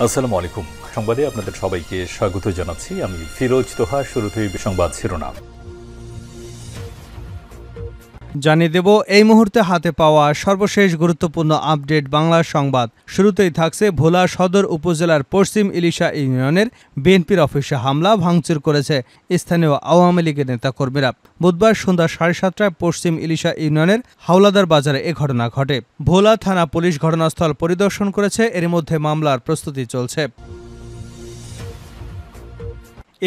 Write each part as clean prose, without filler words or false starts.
আসসালামু আলাইকুম। সংবাদে আপনাদের সবাইকে স্বাগত জানাচ্ছি। আমি ফিরোজ তোহা। শুরুতেই সংবাদ শিরোনাম জানিয়ে দেব এই মুহূর্তে হাতে পাওয়া সর্বশেষ গুরুত্বপূর্ণ আপডেট বাংলা সংবাদ। শুরুতেই থাকছে ভোলা সদর উপজেলার পশ্চিম ইলিশা ইউনিয়নের বিএনপির অফিসে হামলা ভাঙচুর করেছে স্থানীয় আওয়ামী লীগের নেতাকর্মীরা। বুধবার সন্ধ্যা 7:30টায় পশ্চিম ইলিশা ইউনিয়নের হাওলাদার বাজারে এ ঘটনা ঘটে। ভোলা থানা পুলিশ ঘটনাস্থল পরিদর্শন করেছে। এর মধ্যে মামলার প্রস্তুতি চলছে।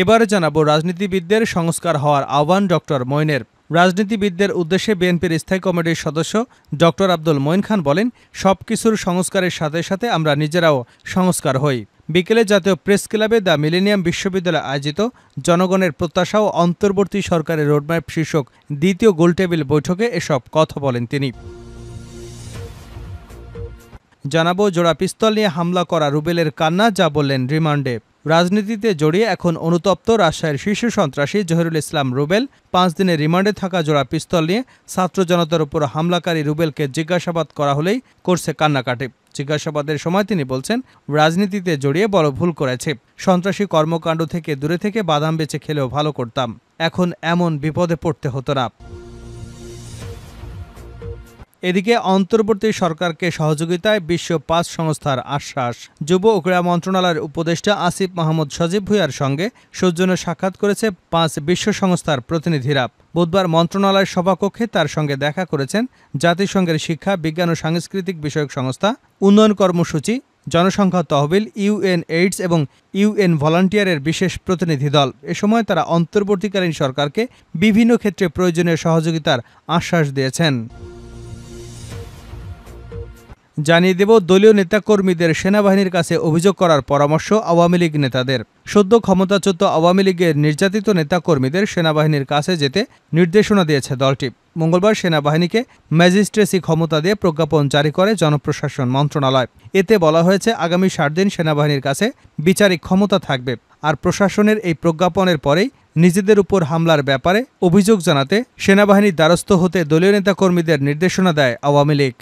এবারে জানাবো রাজনীতিবিদদের সংস্কার হওয়ার আহ্বান ডক্টর মঈনের। রাজনীতিবিদদের উদ্দেশ্যে বিএনপির স্থায়ী কমিটির সদস্য ডক্টর আব্দুল মঈন খান বলেন, সবকিছুর সংস্কারের সাথে সাথে আমরা নিজেরাও সংস্কার হই। বিকেলে জাতীয় প্রেস ক্লাবে দ্য মিলেনিয়াম বিশ্ববিদ্যালয়ে আয়োজিত জনগণের প্রত্যাশা ও অন্তর্বর্তী সরকারের রোডম্যাপ শীর্ষক দ্বিতীয় গোলটেবিল বৈঠকে এসব কথা বলেন তিনি। জানাবো জোড়া পিস্তল নিয়ে হামলা করা রুবেলের কান্না, যা বললেন রিমান্ডে। রাজনীতিতে জড়িয়ে এখন অনুতপ্ত রাজশাহীর শীর্ষ সন্ত্রাসী জহিরুল ইসলাম রুবেল। 5 দিনের রিমান্ডে থাকা জোড়া পিস্তল নিয়ে ছাত্র জনতার উপর হামলাকারী রুবেলকে জিজ্ঞাসাবাদ করা হলেই করছে কান্নাকাটি। জিজ্ঞাসাবাদের সময় তিনি বলছেন, রাজনীতিতে জড়িয়ে বড় ভুল করেছে। সন্ত্রাসী কর্মকাণ্ড থেকে দূরে থেকে বাদাম বেচে খেলেও ভালো করতাম, এখন এমন বিপদে পড়তে হতো না। এদিকে অন্তর্বর্তী সরকারকে সহযোগিতায় বিশ্ব 5 সংস্থার আশ্বাস। যুব ও ক্রীড়া মন্ত্রণালয়ের উপদেষ্টা আসিফ মাহমুদ সজীব ভুঁইয়ার সঙ্গে সৌজন্যে সাক্ষাৎ করেছে 5 বিশ্ব সংস্থার প্রতিনিধিরা। বুধবার মন্ত্রণালয়ের সভাকক্ষে তার সঙ্গে দেখা করেছেন জাতিসংঘের শিক্ষা, বিজ্ঞান ও সাংস্কৃতিক বিষয়ক সংস্থা, উন্নয়ন কর্মসূচি, জনসংখ্যা তহবিল, UNAIDS এবং UN ভলান্টিয়ারের বিশেষ প্রতিনিধি দল। এ সময় তারা অন্তর্বর্তীকালীন সরকারকে বিভিন্ন ক্ষেত্রে প্রয়োজনীয় সহযোগিতার আশ্বাস দিয়েছেন। জানিয়ে দেব দলীয় নেতাকর্মীদের সেনাবাহিনীর কাছে অভিযোগ করার পরামর্শ আওয়ামী লীগ নেতাদের। সদ্য ক্ষমতাচ্যুত আওয়ামী লীগের নির্যাতিত নেতাকর্মীদের সেনাবাহিনীর কাছে যেতে নির্দেশনা দিয়েছে দলটি। মঙ্গলবার সেনাবাহিনীকে ম্যাজিস্ট্রেসি ক্ষমতা দিয়ে প্রজ্ঞাপন জারি করে জনপ্রশাসন মন্ত্রণালয়। এতে বলা হয়েছে, আগামী 60 দিন সেনাবাহিনীর কাছে বিচারিক ক্ষমতা থাকবে। আর প্রশাসনের এই প্রজ্ঞাপনের পরেই নিজেদের উপর হামলার ব্যাপারে অভিযোগ জানাতে সেনাবাহিনীর দ্বারস্থ হতে দলীয় নেতাকর্মীদের নির্দেশনা দেয় আওয়ামী লীগ।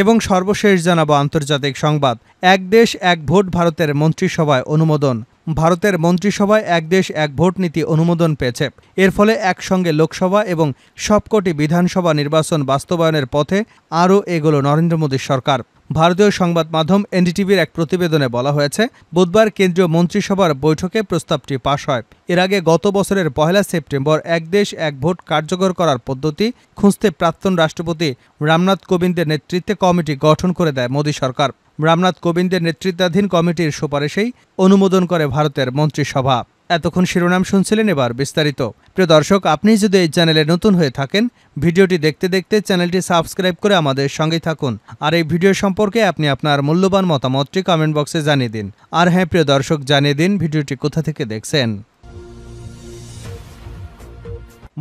এবং সর্বশেষ জানাবো আন্তর্জাতিক সংবাদ। এক দেশ এক ভোট ভারতের মন্ত্রিসভায় অনুমোদন। ভারতের মন্ত্রিসভায় এক দেশ এক ভোট নীতি অনুমোদন পেয়েছে। এর ফলে একসঙ্গে লোকসভা এবং সবকটি বিধানসভা নির্বাচন বাস্তবায়নের পথে আরও এগোলো নরেন্দ্র মোদীর সরকার। ভারতীয় সংবাদ মাধ্যম NDTVর এক প্রতিবেদনে বলা হয়েছে, বুধবার কেন্দ্রীয় মন্ত্রিসভার বৈঠকে প্রস্তাবটি পাশ হয়। এর আগে গত বছরের 1 সেপ্টেম্বর এক দেশ এক ভোট কার্যকর করার পদ্ধতি খুঁজতে প্রাক্তন রাষ্ট্রপতি রামনাথ কোবিন্দের নেতৃত্বে কমিটি গঠন করে দেয় মোদী সরকার। রামনাথ কোবিন্দের নেতৃত্বাধীন কমিটির সুপারিশেই অনুমোদন করে ভারতের মন্ত্রিসভা। এতক্ষণ শিরোনাম শুনছিলেন, এবার বিস্তারিত। প্রিয় দর্শক, আপনি যদি এই চ্যানেলে নতুন হয়ে থাকেন, ভিডিওটি দেখতে দেখতে চ্যানেলটি সাবস্ক্রাইব করে আমাদের সঙ্গেই থাকুন। আর এই ভিডিও সম্পর্কে আপনি আপনার মূল্যবান মতামতটি কমেন্ট বক্সে জানিয়ে দিন। আর হ্যাঁ প্রিয় দর্শক, জানিয়ে দিন ভিডিওটি কোথা থেকে দেখছেন।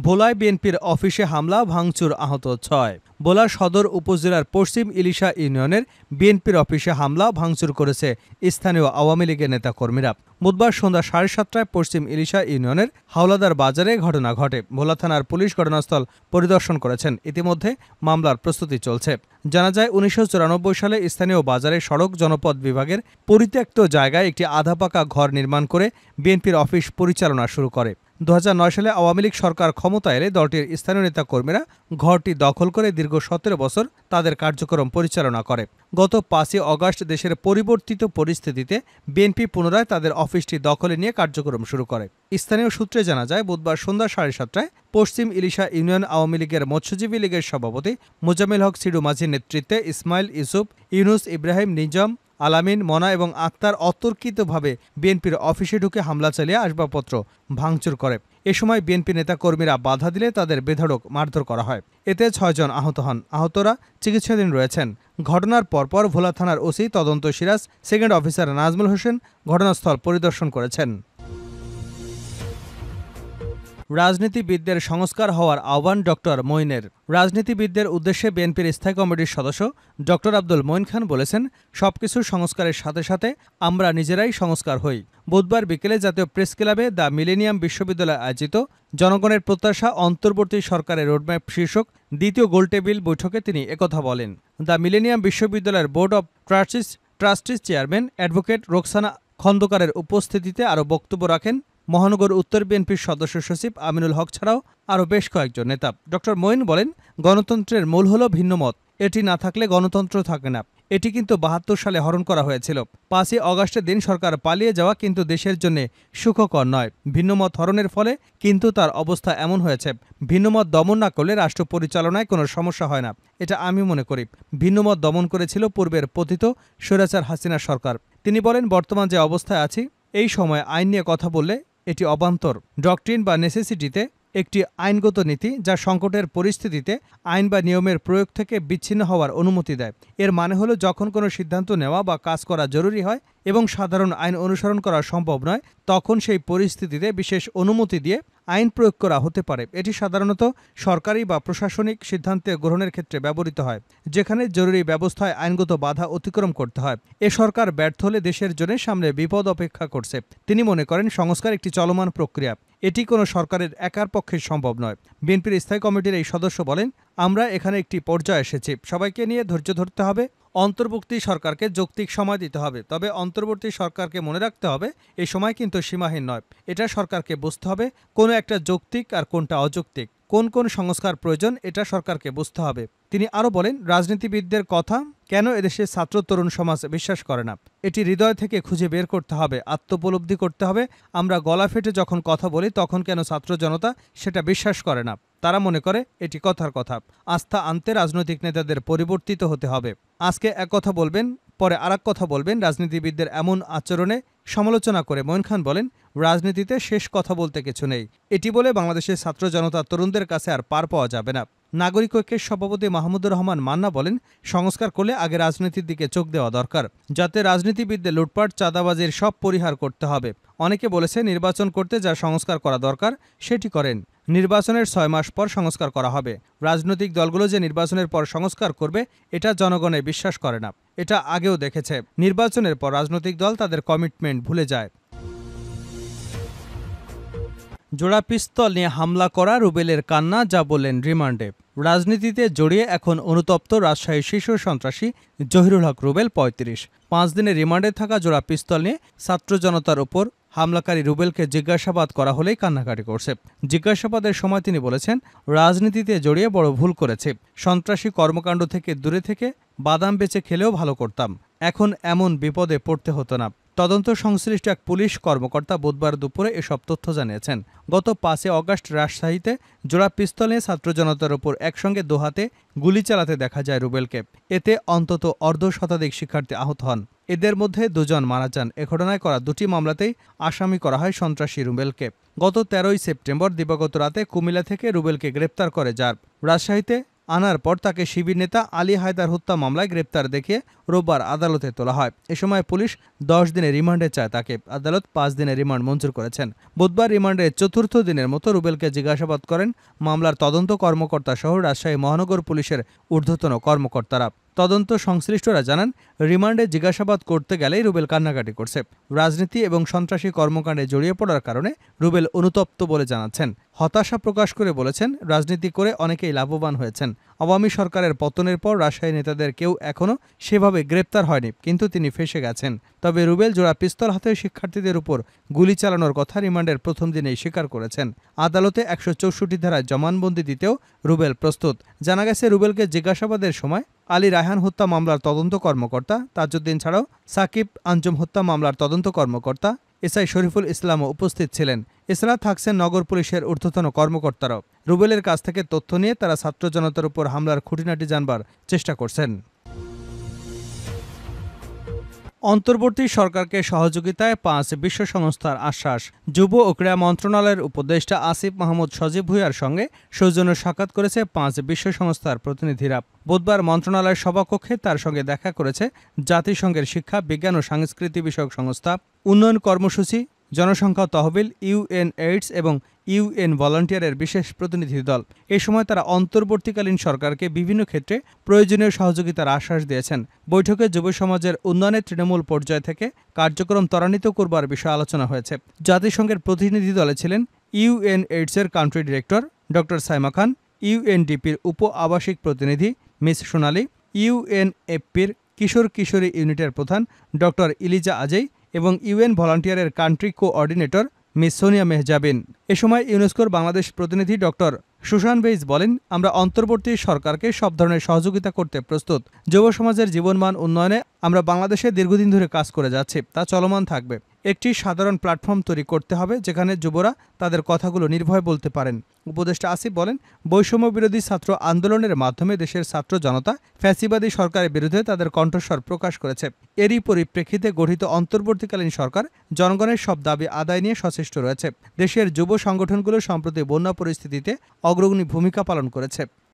ভোলায় বিএনপির অফিসে হামলা, ভাঙচুর, আহত 6। ভোলা সদর উপজেলার পশ্চিম ইলিশা ইউনিয়নের বিএনপির অফিসে হামলা ভাঙচুর করেছে স্থানীয় আওয়ামী লীগের নেতাকর্মীরা। বুধবার সন্ধ্যা 7:30টায় পশ্চিম ইলিশা ইউনিয়নের হাওলাদার বাজারে ঘটনা ঘটে। ভোলা থানার পুলিশ ঘটনাস্থল পরিদর্শন করেছেন। ইতিমধ্যে মামলার প্রস্তুতি চলছে। জানা যায়, 1994 সালে স্থানীয় বাজারে সড়ক জনপদ বিভাগের পরিত্যক্ত জায়গায় একটি আধাপাকা ঘর নির্মাণ করে বিএনপির অফিস পরিচালনা শুরু করে। 2009 সালে আওয়ামী লীগ সরকার ক্ষমতা এলে দলটির স্থানীয় নেতাকর্মীরা ঘরটি দখল করে দীর্ঘ 17 বছর তাদের কার্যক্রম পরিচালনা করে। গত 5 আগস্ট দেশের পরিবর্তিত পরিস্থিতিতে বিএনপি পুনরায় তাদের অফিসটি দখলে নিয়ে কার্যক্রম শুরু করে। স্থানীয় সূত্রে জানা যায়, বুধবার সন্ধ্যা 7:30টায় পশ্চিম ইলিশা ইউনিয়ন আওয়ামী লীগের মৎস্যজীবী লীগের সভাপতি মোজাম্মেল হক সিডু মাঝির নেতৃত্বে ইসমাইল, ইউসুফ, ইউনুস, ইব্রাহিম, নিজাম, আলামিন, মনা এবং আক্তার অতর্কিতভাবে বিএনপির অফিসে ঢুকে হামলা চালিয়ে আসবাবপত্র ভাঙচুর করে। এ সময় বিএনপি নেতাকর্মীরা বাধা দিলে তাদের বেধড়ক মারধর করা হয়। এতে 6 জন আহত হন। আহতরা চিকিৎসাধীন রয়েছেন। ঘটনার পরপর ভোলা থানার ওসি তদন্ত সিরাজ, সেকেন্ড অফিসার নাজমুল হোসেন ঘটনাস্থল পরিদর্শন করেছেন। রাজনীতিবিদদের সংস্কার হওয়ার আহ্বান ডক্টর মঈনের। রাজনীতিবিদদের উদ্দেশ্যে বিএনপির স্থায়ী কমিটির সদস্য ডক্টর আব্দুল মঈন খান বলেছেন, সবকিছু সংস্কারের সাথে সাথে আমরা নিজেরাই সংস্কার হই। বুধবার বিকেলে জাতীয় প্রেস ক্লাবে দ্য মিলেনিয়াম বিশ্ববিদ্যালয়ে আয়োজিত জনগণের প্রত্যাশা অন্তর্বর্তী সরকারের রোডম্যাপ শীর্ষক দ্বিতীয় গোলটেবিল বৈঠকে তিনি একথা বলেন। দ্য মিলেনিয়াম বিশ্ববিদ্যালয়ের board of trustees chairman advocate Roksana খন্দকারের উপস্থিতিতে আরও বক্তব্য রাখেন মহানগর উত্তর বিএনপির সদস্য সচিব আমিনুল হক ছাড়াও আরও বেশ কয়েকজন নেতা। ডক্টর মঈন বলেন, গণতন্ত্রের মূল হল ভিন্নমত। এটি না থাকলে গণতন্ত্র থাকে না। এটি কিন্তু ৭২ সালে হরণ করা হয়েছিল। ৫ই অগাস্টের দিন সরকার পালিয়ে যাওয়া কিন্তু দেশের জন্য সুখকর নয়। ভিন্নমত হরণের ফলে কিন্তু তার অবস্থা এমন হয়েছে, ভিন্নমত দমন না করলে রাষ্ট্র পরিচালনায় কোনো সমস্যা হয় না। এটা আমি মনে করি। ভিন্নমত দমন করেছিল পূর্বের পতিত স্বৈরাচার হাসিনা সরকার। তিনি বলেন, বর্তমান যে অবস্থায় আছি এই সময় আইন নিয়ে কথা বললে এটি অবান্তর। ডক্ট্রিন বা নেসেসিটিতে একটি আইনগত নীতি যা সংকটের পরিস্থিতিতে আইন বা নিয়মের প্রয়োগ থেকে বিচ্ছিন্ন হওয়ার অনুমতি দেয়। এর মানে হলো যখন কোনো সিদ্ধান্ত নেওয়া বা কাজ করা জরুরি হয় এবং সাধারণ আইন অনুসরণ করা সম্ভব নয়, তখন সেই পরিস্থিতিতে বিশেষ অনুমতি দিয়ে আইন প্রয়োগ করা হতে পারে। এটি সাধারণত সরকারি বা প্রশাসনিক সিদ্ধান্তে গ্রহণের ক্ষেত্রে ব্যবহৃত হয়, যেখানে জরুরি ব্যবস্থায় আইনগত বাধা অতিক্রম করতে হয়। এ সরকার ব্যর্থ হলে দেশের জন্য সামনে বিপদ অপেক্ষা করছে। তিনি মনে করেন, সংস্কার একটি চলমান প্রক্রিয়া। এটি কোনো সরকারের একার পক্ষে সম্ভব নয়। বিএনপির স্থায়ী কমিটির এই সদস্য বলেন, আমরা এখানে একটি পর্যায়ে এসেছি। সবাইকে নিয়ে ধৈর্য ধরতে হবে। অন্তর্বর্তী সরকারকে যৌক্তিক সময় দিতে হবে। তবে অন্তর্বর্তী সরকারকে মনে রাখতে হবে, এই সময় কিন্তু সীমাহীন নয়। এটা সরকারকে বুঝতে হবে কোন একটা যৌক্তিক আর কোনটা অযৌক্তিক, কোন কোন সংস্কার প্রয়োজন, এটা সরকারকে বুঝতে হবে। তিনি আরও বলেন, রাজনীতিবিদদের কথা কেন এদেশের ছাত্র তরুণ সমাজ বিশ্বাস করে না, এটি হৃদয় থেকে খুঁজে বের করতে হবে, আত্মোপলব্ধি করতে হবে। আমরা গলা ফেটে যখন কথা বলি তখন কেন ছাত্র জনতা সেটা বিশ্বাস করে না? তারা মনে করে এটি কথার কথা। আস্থা আনতে রাজনৈতিক নেতাদের পরিবর্তিত হতে হবে। আজকে এক কথা বলবেন, পরে আরেক কথা বলবেন। রাজনীতিবিদদের এমন আচরণে সমালোচনা করে মঈন খান বলেন, রাজনীতিতে শেষ কথা বলতে কিছু নেই। এটি বলে বাংলাদেশের ছাত্র জনতা তরুণদের কাছে আর পার পাওয়া যাবে না। নাগরিক ঐক্যের সভাপতি মাহমুদুর রহমান মান্না বলেন, সংস্কার করলে আগে রাজনীতির দিকে চোখ দেওয়া দরকার, যাতে রাজনীতিবিদদের লুটপাট চাঁদাবাজির সব পরিহার করতে হবে। অনেকে বলেছে, নির্বাচন করতে যা সংস্কার করা দরকার সেটি করেন। নির্বাচনের ৬ মাস পর সংস্কার করা হবে। রাজনৈতিক দলগুলো যে নির্বাচনের পর সংস্কার করবে এটা জনগণে বিশ্বাস করে না। এটা আগেও দেখেছে। নির্বাচনের পর রাজনৈতিক দল তাদের কমিটমেন্ট ভুলে যায়। জোড়া পিস্তল নিয়ে হামলা করা রুবেলের কান্না, যা বললেন রিমান্ডে। রাজনীতিতে জড়িয়ে এখন অনুতপ্ত রাজশাহী শীর্ষ সন্ত্রাসী জহিরুল হক রুবেল ৩৫। ৫ দিনের রিমান্ডে থাকা জোড়া পিস্তল নিয়ে ছাত্র জনতার উপর হামলাকারী রুবেলকে জিজ্ঞাসাবাদ করা হলেই কান্নাকাটি করছে। জিজ্ঞাসাবাদের সময় তিনি বলেছেন, রাজনীতিতে জড়িয়ে বড় ভুল করেছে। সন্ত্রাসী কর্মকাণ্ড থেকে দূরে থেকে বাদাম বেচে খেলেও ভালো করতাম। এখন এমন বিপদে পড়তে হতো না। তদন্ত সংশ্লিষ্ট এক পুলিশ কর্মকর্তা বুধবার দুপুরে এসব তথ্য জানিয়েছেন। গত ৫ অগাস্ট রাজশাহীতে জোড়া পিস্তল নিয়ে ছাত্র জনতার উপর একসঙ্গে দোহাতে গুলি চালাতে দেখা যায় রুবেলকে। এতে অন্তত অর্ধশতাধিক শিক্ষার্থী আহত হন। এদের মধ্যে ২ জন মারা যান। এ ঘটনায় করা ২টি মামলাতেই আসামি করা হয় সন্ত্রাসী রুবেলকে। গত ১৩ই সেপ্টেম্বর দিবাগত রাতে কুমিল্লা থেকে রুবেলকে গ্রেপ্তার করে র্যাব। রাজশাহীতে আনার পর তাকে শিবির নেতা আলী হায়দার হত্যা মামলায় গ্রেপ্তার দেখিয়ে রোববার আদালতে তোলা হয়। এ সময় পুলিশ ১০ দিনের রিমান্ডে চায় তাকে। আদালত ৫ দিনের রিমান্ড মঞ্জুর করেছেন। বুধবার রিমান্ডের ৪র্থ দিনের মতো রুবেলকে জিজ্ঞাসাবাদ করেন মামলার তদন্ত কর্মকর্তা সহ রাজশাহী মহানগর পুলিশের ঊর্ধ্বতন কর্মকর্তারা। তদন্ত সংশ্লিষ্টরা জানান, রিমান্ডে জিজ্ঞাসাবাদ করতে গেলেই রুবেল কান্নাকাটি করছে। রাজনীতি এবং সন্ত্রাসী কর্মকাণ্ডে জড়িয়ে পড়ার কারণে রুবেল অনুতপ্ত বলে জানাচ্ছেন। হতাশা প্রকাশ করে বলেছেন, রাজনীতি করে অনেকেই লাভবান হয়েছেন। আওয়ামী সরকারের পতনের পর রাজশাহী নেতাদের কেউ এখনও সেভাবে গ্রেপ্তার হয়নি, কিন্তু তিনি ফেঁসে গেছেন। তবে রুবেল জোড়া পিস্তল হাতে শিক্ষার্থীদের উপর গুলি চালানোর কথা রিমান্ডের প্রথম দিনেই স্বীকার করেছেন। আদালতে ১৬৪ ধারায় জবানবন্দি দিতেও রুবেল প্রস্তুত। জানা গেছে, রুবেলকে জিজ্ঞাসাবাদের সময় আলী রায়হান হত্যা মামলার তদন্ত কর্মকর্তা তাজউদ্দিন ছাড়াও সাকিব আঞ্জুম হত্যা মামলার তদন্ত কর্মকর্তা এসআই শরীফুল ইসলামও উপস্থিত ছিলেন। এছাড়া থাকছেন নগর পুলিশের ঊর্ধ্বতন কর্মকর্তারাও। রুবেলের কাছ থেকে তথ্য নিয়ে তারা ছাত্র জনতার উপর হামলার খুঁটিনাটি জানবার চেষ্টা করছেন। অন্তর্বর্তী সরকারকে সহযোগিতায় ৫ বিশ্ব সংস্থার আশ্বাস। যুব ও ক্রীড়া মন্ত্রণালয়ের উপদেষ্টা আসিফ মাহমুদ সজীব ভুঁইয়ার সঙ্গে সৌজন্য সাক্ষাৎ করেছে ৫ বিশ্ব সংস্থার প্রতিনিধিরা। বুধবার মন্ত্রণালয়ের সভাকক্ষে তার সঙ্গে দেখা করেছে জাতিসংঘের শিক্ষা, বিজ্ঞান ও সংস্কৃতি বিষয়ক সংস্থা, উন্নয়ন কর্মসূচি, জনসংখ্যা তহবিল, ইউএনএইডস এবং ইউএন ভলান্টিয়ারের বিশেষ প্রতিনিধি দল। এ সময় তারা অন্তর্বর্তীকালীন সরকারকে বিভিন্ন ক্ষেত্রে প্রয়োজনীয় সহযোগিতার আশ্বাস দিয়েছেন। বৈঠকে যুব সমাজের উন্নয়নের তৃণমূল পর্যায় থেকে কার্যক্রম ত্বরান্বিত করবার বিষয়ে আলোচনা হয়েছে। জাতিসংঘের প্রতিনিধি দলে ছিলেন ইউএনএইডসের কান্ট্রি ডিরেক্টর ড সাইমা খান, ইউএনডিপির উপ আবাসিক প্রতিনিধি মিস সোনালী, ইউএনএফপির কিশোর কিশোরী ইউনিটের প্রধান ড ইলিজা আজেই এবং ইউএন ভলান্টিয়ারের country coordinator miss Sonia Mehjabin. এ সময় ইউনেস্কোর বাংলাদেশ প্রতিনিধি ড সুশান বেইজ বলেন, আমরা অন্তর্বর্তী সরকারকে সব ধরনের সহযোগিতা করতে প্রস্তুত। যুব সমাজের জীবনমান উন্নয়নে আমরা বাংলাদেশে দীর্ঘদিন ধরে কাজ করে যাচ্ছি, তা চলমান থাকবে। একটি সাধারণ প্ল্যাটফর্ম তৈরি করতে হবে যেখানে যুবরা তাদের কথাগুলো নির্ভয়ে বলতে পারেন। উপদেষ্টা আসিফ বলেন, বৈষম্য বিরোধী ছাত্র আন্দোলনের মাধ্যমে দেশের ছাত্র জনতা ফ্যাসিবাদী সরকারের বিরুদ্ধে তাদের কণ্ঠস্বর প্রকাশ করেছে। এরই পরিপ্রেক্ষিতে গঠিত অন্তর্বর্তীকালীন সরকার জনগণের সব দাবি আদায় নিয়ে সচেষ্ট রয়েছে। দেশের যুব সংগঠনগুলো সম্প্রতি বন্যা পরিস্থিতিতে অগ্রণী ভূমিকা পালন করেছে।